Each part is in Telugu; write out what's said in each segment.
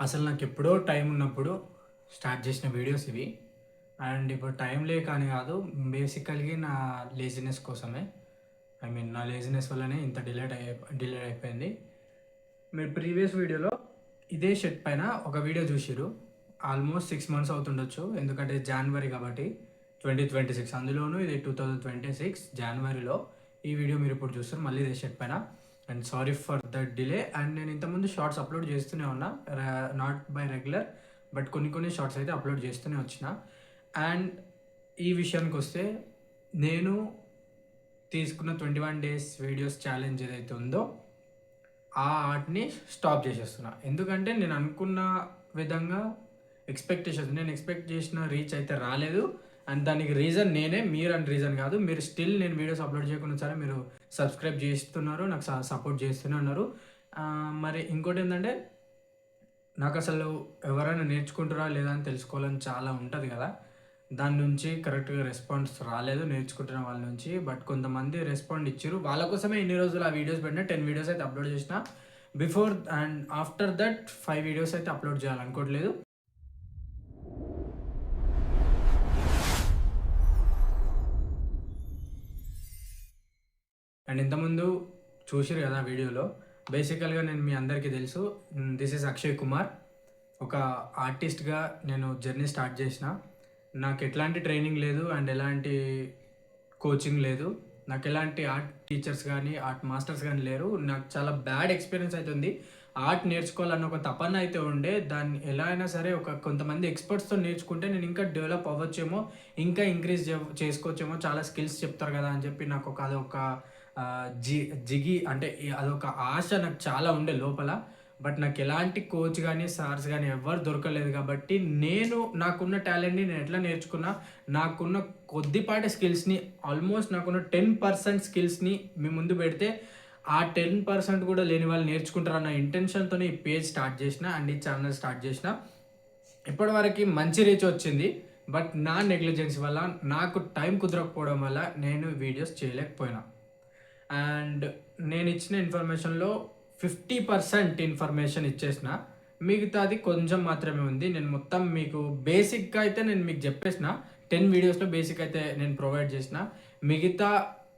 అసలు నాకు ఎప్పుడో టైం ఉన్నప్పుడు స్టార్ట్ చేసిన వీడియోస్ ఇవి. అండ్ ఇప్పుడు టైం లేక అని కాదు, బేసికల్‌గా నా లేజినెస్ కోసమే. నా లేజినెస్ వల్లనే ఇంత డిలే అయిపోయింది. మీరు ప్రీవియస్ వీడియోలో ఇదే షర్ట్ పైన ఒక వీడియో చూసిర్రు. ఆల్మోస్ట్ 6 మంత్స్ అవుతుండొచ్చు. ఎందుకంటే జాన్వరి కాబట్టి 2026, అందులోనూ ఇది 2026 జాన్వరిలో ఈ వీడియో మీరు ఇప్పుడు చూస్తారు. మళ్ళీ ఇదే షర్ట్ పైన. And sorry for the delay. And నేను ఇంతకుముందు షార్ట్స్ అప్లోడ్ చేస్తూనే ఉన్నా, నాట్ బై రెగ్యులర్, బట్ కొన్ని షార్ట్స్ అయితే అప్లోడ్ చేస్తూనే వచ్చిన. అండ్ ఈ విషయానికి వస్తే, నేను తీసుకున్న 21 డేస్ వీడియోస్ ఛాలెంజ్ ఏదైతే ఉందో ఆ ఆర్ట్ని స్టాప్ చేసేస్తున్నా. ఎందుకంటే నేను అనుకున్న విధంగా నేను ఎక్స్పెక్ట్ చేసిన రీచ్ అయితే రాలేదు. అండ్ దానికి రీజన్ నేనే, మీరు అని రీజన్ కాదు. మీరు స్టిల్ నేను వీడియోస్ అప్లోడ్ చేయకుండా సరే మీరు సబ్స్క్రైబ్ చేస్తున్నారు, నాకు సపోర్ట్ చేస్తూనే ఉన్నారు. మరి ఇంకోటి ఏంటంటే, నాకు అసలు ఎవరైనా నేర్చుకుంటారా లేదా అని తెలుసుకోవాలని చాలా ఉంటుంది కదా. దాని నుంచి కరెక్ట్గా రెస్పాన్స్ రాలేదు నేర్చుకుంటున్న వాళ్ళ నుంచి. బట్ కొంతమంది రెస్పాండ్ ఇచ్చారు. వాళ్ళ కోసమే ఇన్ని రోజులు ఆ వీడియోస్ పెట్టినా. 10 వీడియోస్ అయితే అప్లోడ్ చేసిన. Before and after that 5 videos అయితే అప్లోడ్ చేయాలనుకోవట్లేదు. అండ్ ఇంతకుముందు చూసిరు కదా వీడియోలో, బేసికల్గా నేను మీ అందరికీ తెలుసు, దిస్ ఈజ్ అక్షయ్ కుమార్. ఒక ఆర్టిస్ట్గా నేను జర్నీ స్టార్ట్ చేసిన. నాకు ఎట్లాంటి ట్రైనింగ్ లేదు అండ్ ఎలాంటి కోచింగ్ లేదు. నాకు ఎలాంటి ఆర్ట్ టీచర్స్ కానీ ఆర్ట్ మాస్టర్స్ కానీ లేరు. నాకు చాలా బ్యాడ్ ఎక్స్పీరియన్స్ అవుతుంది. ఆర్ట్ నేర్చుకోవాలన్న ఒక తపన అయితే ఉండే. దాన్ని ఎలా అయినా సరే కొంతమంది ఎక్స్పర్ట్స్తో నేర్చుకుంటే నేను ఇంకా డెవలప్ అవ్వచ్చేమో, ఇంకా ఇంక్రీజ్ చేసుకోవచ్చేమో, చాలా స్కిల్స్ చెప్తారు కదా అని చెప్పి నాకు అదొక జిగి అంటే అదొక ఆశ నాకు చాలా ఉండే లోపల. బట్ నాకు ఎలాంటి కోచ్ కానీ సార్స్ కానీ ఎవ్వరు దొరకలేదు. కాబట్టి నాకున్న టాలెంట్ని నేను ఎట్లా నేర్చుకున్నా, నాకున్న కొద్దిపాటి స్కిల్స్ని, ఆల్మోస్ట్ నాకున్న 10% స్కిల్స్ని మీ ముందు పెడితే ఆ 10% కూడా లేని వాళ్ళు నేర్చుకుంటారన్న ఇంటెన్షన్తోనే ఈ పేజ్ స్టార్ట్ చేసిన అండ్ ఈ ఛానల్ స్టార్ట్ చేసిన. ఇప్పటివరకు మంచి రీచ్ వచ్చింది. బట్ నా నెగ్లిజెన్స్ వల్ల, నాకు టైం కుదరకపోవడం వల్ల నేను వీడియోస్ చేయలేకపోయినా. అండ్ నేను ఇచ్చిన ఇన్ఫర్మేషన్లో 50% ఇన్ఫర్మేషన్ ఇచ్చేసిన. మిగతాది కొంచెం మాత్రమే ఉంది. నేను మొత్తం మీకు బేసిక్గా అయితే నేను మీకు చెప్పేసిన. 10 వీడియోస్లో బేసిక్ అయితే నేను ప్రొవైడ్ చేసిన. మిగతా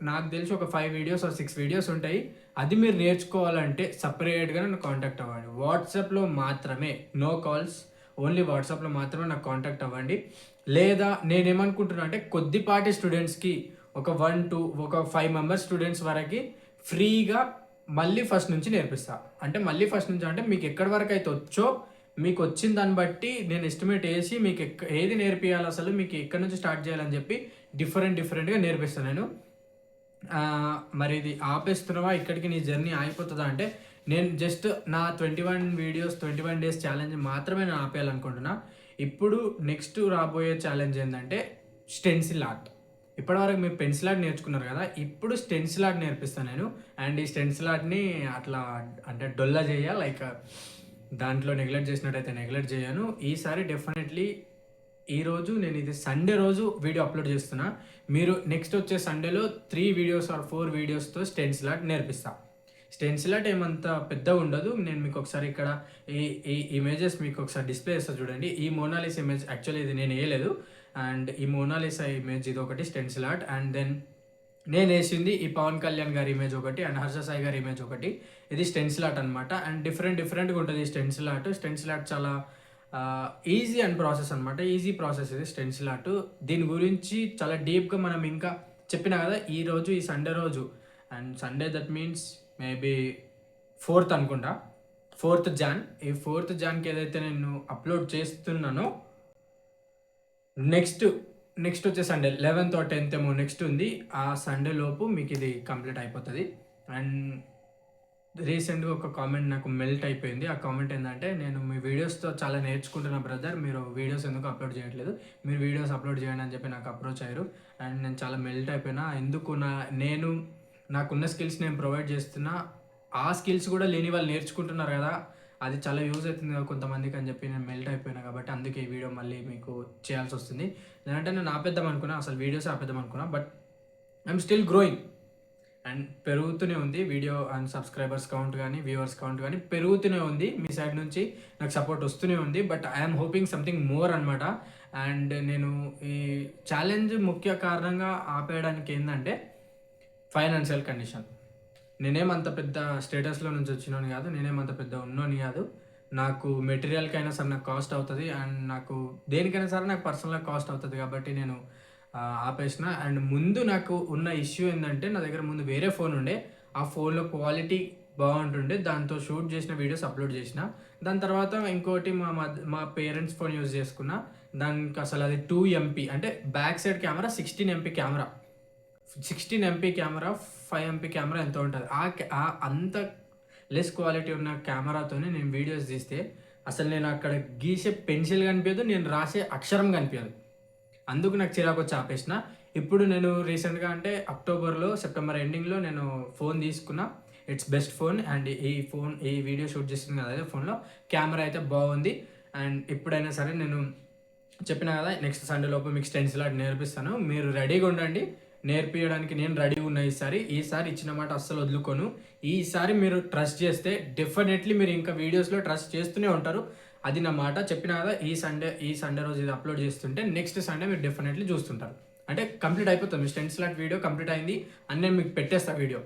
నాకు తెలిసి ఒక 5 వీడియోస్ ఆర్ 6 వీడియోస్ ఉంటాయి. అది మీరు నేర్చుకోవాలంటే సపరేట్గా నన్ను కాంటాక్ట్ అవ్వండి. వాట్సాప్లో మాత్రమే, నో కాల్స్, ఓన్లీ వాట్సాప్లో మాత్రమే నాకు కాంటాక్ట్ అవ్వండి. లేదా నేనేమనుకుంటున్నా అంటే, కొద్దిపాటి స్టూడెంట్స్కి ఒక 5 మెంబర్స్ స్టూడెంట్స్ వరకు ఫ్రీగా మళ్ళీ ఫస్ట్ నుంచి నేర్పిస్తా. అంటే మళ్ళీ ఫస్ట్ నుంచి అంటే మీకు ఎక్కడి వరకు అయితే వచ్చో, మీకు వచ్చిన దాన్ని బట్టి నేను ఎస్టిమేట్ వేసి మీకు ఏది నేర్పియాలి, అసలు మీకు ఎక్కడి నుంచి స్టార్ట్ చేయాలని చెప్పి డిఫరెంట్గా నేర్పిస్తాను నేను. మరి ఇది ఆపేస్తున్నావా, ఇక్కడికి నీ జర్నీ ఆగిపోతుందా అంటే, నేను జస్ట్ నా 21 డేస్ ఛాలెంజ్ మాత్రమే నేను ఆపేయాలనుకుంటున్నా. ఇప్పుడు నెక్స్ట్ రాబోయే ఛాలెంజ్ ఏంటంటే స్టెన్సిల్ ఆర్ట్. ఇప్పటివరకు మీరు పెన్సిల్ ఆర్ట్ నేర్చుకున్నారు కదా, ఇప్పుడు స్టెన్సిల్ ఆర్ట్ నేర్పిస్తాను నేను. అండ్ ఈ స్టెన్సిల్ ఆర్ట్ని అట్లా అంటే డొల్లా లైక్ దాంట్లో నెగ్లెక్ట్ చేసినట్టయితే నెగ్లెక్ట్ చేయను. ఈసారి డెఫినెట్లీ ఈరోజు నేను ఇది సండే రోజు వీడియో అప్లోడ్ చేస్తున్నా. మీరు నెక్స్ట్ వచ్చే సండేలో 3 వీడియోస్ ఆర్ 4 వీడియోస్తో స్టెన్సిల్ ఆర్ట్ నేర్పిస్తా. స్టెన్సిల్ ఆర్ట్ ఏమంత పెద్దగా ఉండదు. నేను మీకు ఒకసారి ఇక్కడ ఈ ఇమేజెస్ మీకు ఒకసారి డిస్ప్లే చేస్తా చూడండి. ఈ మోనాలిసా ఇమేజ్ యాక్చువల్లీ ఇది నేను వేయలేదు. అండ్ ఈ మోనాలిసా ఇమేజ్ ఇది ఒకటి స్టెన్సిల్ ఆర్ట్. అండ్ దెన్ నేను వేసింది ఈ పవన్ కళ్యాణ్ గారి ఇమేజ్ ఒకటి అండ్ హర్ష సాయి గారి ఇమేజ్ ఒకటి. ఇది స్టెన్సిల్ ఆర్ట్ అనమాట. అండ్ డిఫరెంట్గా ఉంటుంది ఈ స్టెన్సిల్ ఆర్ట్. స్టెన్సిల్ ఆర్ట్ చాలా ఈజీ అండ్ ప్రాసెస్ అనమాట. ఈజీ ప్రాసెస్ ఇది స్టెన్సిల్ ఆర్ట్. దీని గురించి చాలా డీప్గా మనం ఇంకా చెప్పినా కదా ఈ సండే రోజు. And Sunday that means maybe 4th అనుకుంటా, 4th జాన్. ఈ 4th జాన్కి ఏదైతే నేను అప్లోడ్ చేస్తున్నానో, నెక్స్ట్ వచ్చే సండే 11th or 10th ఏమో నెక్స్ట్ ఉంది. ఆ సండే లోపు మీకు ఇది కంప్లీట్ అయిపోతుంది. అండ్ రీసెంట్గా ఒక కామెంట్ నాకు మెల్ట్ అయిపోయింది. ఆ కామెంట్ ఏంటంటే, నేను మీ వీడియోస్తో చాలా నేర్చుకుంటున్నా బ్రదర్, మీరు వీడియోస్ ఎందుకు అప్లోడ్ చేయట్లేదు, మీరు వీడియోస్ అప్లోడ్ చేయండి అని చెప్పి నాకు అప్రోచ్ అయ్యారు. అండ్ నేను చాలా మెల్ట్ అయిపోయినా. ఎందుకు నాకున్న స్కిల్స్ నేను ప్రొవైడ్ చేస్తున్నా, ఆ స్కిల్స్ కూడా లేని వాళ్ళు నేర్చుకుంటున్నారు కదా, అది చాలా యూజ్ అవుతుంది కదా కొంతమందికి అని చెప్పి నేను మెల్ట్ అయిపోయినా. కాబట్టి అందుకే ఈ వీడియో మళ్ళీ మీకు చేయాల్సి వస్తుంది. లేదంటే నేను ఆపేద్దాం అనుకున్నా, అసలు వీడియోస్ ఆపేద్దాం అనుకున్నా. But I'm still growing and పెరుగుతూనే ఉంది వీడియో అండ్ సబ్స్క్రైబర్స్ కౌంట్ కానీ వ్యూవర్స్ కౌంట్ కానీ పెరుగుతూనే ఉంది. మీ సైడ్ నుంచి నాకు సపోర్ట్ వస్తూనే ఉంది. But I'm hoping something more అనమాట. అండ్ నేను ఈ ఛాలెంజ్ ముఖ్య కారణంగా ఆపేయడానికి ఏంటంటే ఫైనాన్షియల్ కండిషన్. నేనేమంత పెద్ద స్టేటస్లో నుంచి వచ్చినోని కాదు, నేనేమంత పెద్ద ఉన్నోని కాదు. నాకు మెటీరియల్కైనా సరే నాకు కాస్ట్ అవుతుంది, అండ్ నాకు దేనికైనా సరే నాకు పర్సనల్గా కాస్ట్ అవుతుంది. కాబట్టి నేను ఆపేసిన. అండ్ ముందు నాకు ఉన్న ఇష్యూ ఏంటంటే నా దగ్గర ముందు వేరే ఫోన్ ఉండే, ఆ ఫోన్లో క్వాలిటీ బాగుంటుండే, దాంతో షూట్ చేసిన వీడియోస్ అప్లోడ్ చేసిన. దాని తర్వాత ఇంకోటి మా పేరెంట్స్ ఫోన్ యూజ్ చేసుకున్నా. దానికి అసలు అది 2 MP అంటే back side camera 16 MP camera, 16 MP camera, 5 MP camera ఎంతో ఉంటుంది. అంత లెస్ క్వాలిటీ ఉన్న కెమెరాతోనే నేను వీడియోస్ తీస్తే అసలు నేను అక్కడ గీసే పెన్సిల్ కనిపించదు, నేను రాసే అక్షరం కనిపించదు. అందుకు నాకు చిరాకు వచ్చి ఆపేసిన. ఇప్పుడు నేను రీసెంట్గా అంటే సెప్టెంబర్ ఎండింగ్లో నేను ఫోన్ తీసుకున్నా. It's best phone. అండ్ ఈ వీడియో షూట్ చేస్తుంది కదా అదే ఫోన్లో కెమెరా అయితే బాగుంది. అండ్ ఎప్పుడైనా సరే నేను చెప్పిన కదా నెక్స్ట్ సండే లోపు మీకు స్టెన్సిల్ ఆర్ట్ నేర్పిస్తాను. మీరు రెడీగా ఉండండి, నేర్పించడానికి నేను రెడీగా ఉన్నా. ఈసారి ఇచ్చిన మాట అస్సలు వదులుకోను. ఈసారి మీరు ట్రస్ట్ చేస్తే డెఫినెట్లీ మీరు ఇంకా వీడియోస్లో ట్రస్ట్ చేస్తూనే ఉంటారు. అది నా మాట. చెప్పిన కదా ఈ సండే రోజు ఇది అప్లోడ్ చేస్తుంటే నెక్స్ట్ సండే మీరు డెఫినెట్లీ చూస్తుంటారు. అంటే కంప్లీట్ అయిపోతుంది, మీ స్టెన్సిల్ ఆర్ట్ వీడియో కంప్లీట్ అయింది అని నేను మీకు పెట్టేస్తా వీడియో.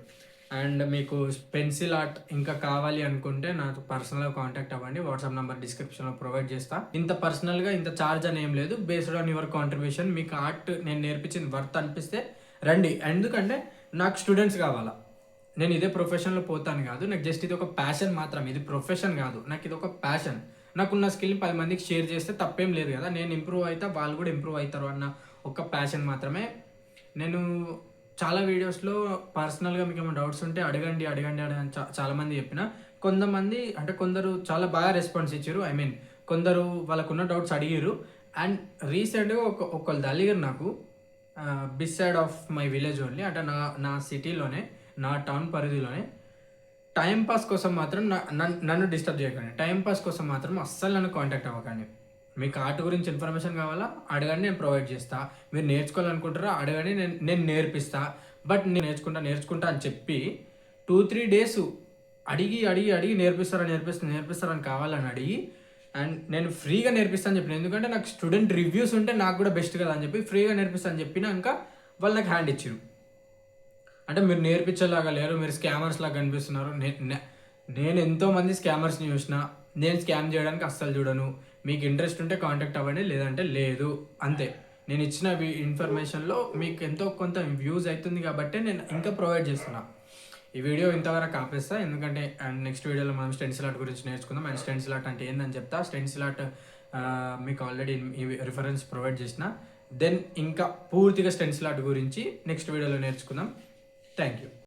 అండ్ మీకు పెన్సిల్ ఆర్ట్ ఇంకా కావాలి అనుకుంటే నాకు పర్సనల్గా కాంటాక్ట్ అవ్వండి. వాట్సాప్ నెంబర్ డిస్క్రిప్షన్లో ప్రొవైడ్ చేస్తా. ఇంత పర్సనల్గా ఇంత ఛార్జ్ అని ఏం లేదు, బేస్డ్ ఆన్ యువర్ కాంట్రిబ్యూషన్. మీకు ఆర్ట్ నేను నేర్పించింది వర్త్ అనిపిస్తే రండి. ఎందుకంటే నాకు స్టూడెంట్స్ కావాలా. నేను ఇదే ప్రొఫెషన్లో పోతాను కాదు, నాకు జస్ట్ ఇది ఒక ప్యాషన్ మాత్రం. ఇది ప్రొఫెషన్ కాదు, నాకు ఇది ఒక ప్యాషన్. నాకున్న స్కిల్ 10 మందికి షేర్ చేస్తే తప్పేం లేదు కదా. నేను ఇంప్రూవ్ అవుతా, వాళ్ళు కూడా ఇంప్రూవ్ అవుతారు అన్న ఒక ప్యాషన్ మాత్రమే. నేను చాలా వీడియోస్లో పర్సనల్గా మీకు ఏమైనా డౌట్స్ ఉంటే అడగండి అని చాలామంది చెప్పిన. కొందరు చాలా బాగా రెస్పాన్స్ ఇచ్చారు. కొందరు వాళ్ళకున్న డౌట్స్ అడిగారు. అండ్ రీసెంట్గా ఒకళ్ళు అడిగారు నాకు, beside of my village only, అంటే నా సిటీలోనే, నా టౌన్ పరిధిలోనే, టైంపాస్ కోసం మాత్రం నన్ను డిస్టర్బ్ చేయకండి. టైంపాస్ కోసం మాత్రం అస్సలు నన్ను కాంటాక్ట్ అవ్వకండి. మీకు ఆర్ట్ గురించి ఇన్ఫర్మేషన్ కావాలా అడగండి, నేను ప్రొవైడ్ చేస్తా. మీరు నేర్చుకోవాలనుకుంటారా అడగండి, నేను నేర్పిస్తా. బట్ నేను నేర్చుకుంటా అని చెప్పి 2-3 డేస్ అడిగి నేర్పిస్తారని కావాలని అడిగి, అండ్ నేను ఫ్రీగా నేర్పిస్తాను చెప్పిన. ఎందుకంటే నాకు స్టూడెంట్ రివ్యూస్ ఉంటే నాకు కూడా బెస్ట్ కదా అని చెప్పి ఫ్రీగా నేర్పిస్తాను చెప్పినాక వాళ్ళు నాకు హ్యాండ్ ఇచ్చారు. అంటే మీరు నేర్పించేలాగా లేరు, మీరు స్కామర్స్ లాగా కనిపిస్తున్నారు. నేను ఎంతోమంది స్కామర్స్ని చూసిన, నేను స్కామ్ చేయడానికి అస్సలు చూడను. మీకు ఇంట్రెస్ట్ ఉంటే కాంటాక్ట్ అవ్వండి, లేదంటే లేదు, అంతే. నేను ఇచ్చిన ఇన్ఫర్మేషన్లో మీకు ఎంతో కొంత వ్యూస్ అవుతుంది కాబట్టి నేను ఇంకా ప్రొవైడ్ చేస్తున్నా. ఈ వీడియో ఇంతవరకు ఆపేస్తా, ఎందుకంటే నెక్స్ట్ వీడియోలో మనం స్టెన్సిల్ ఆర్ట్ గురించి నేర్చుకుందాం. అండ్ స్టెన్సిల్ ఆర్ట్ అంటే ఏందని చెప్తా. స్టెన్సిల్ ఆర్ట్ మీకు ఆల్రెడీ రిఫరెన్స్ ప్రొవైడ్ చేసిన. దెన్ ఇంకా పూర్తిగా స్టెన్సిల్ ఆర్ట్ గురించి నెక్స్ట్ వీడియోలో నేర్చుకుందాం. Thank you.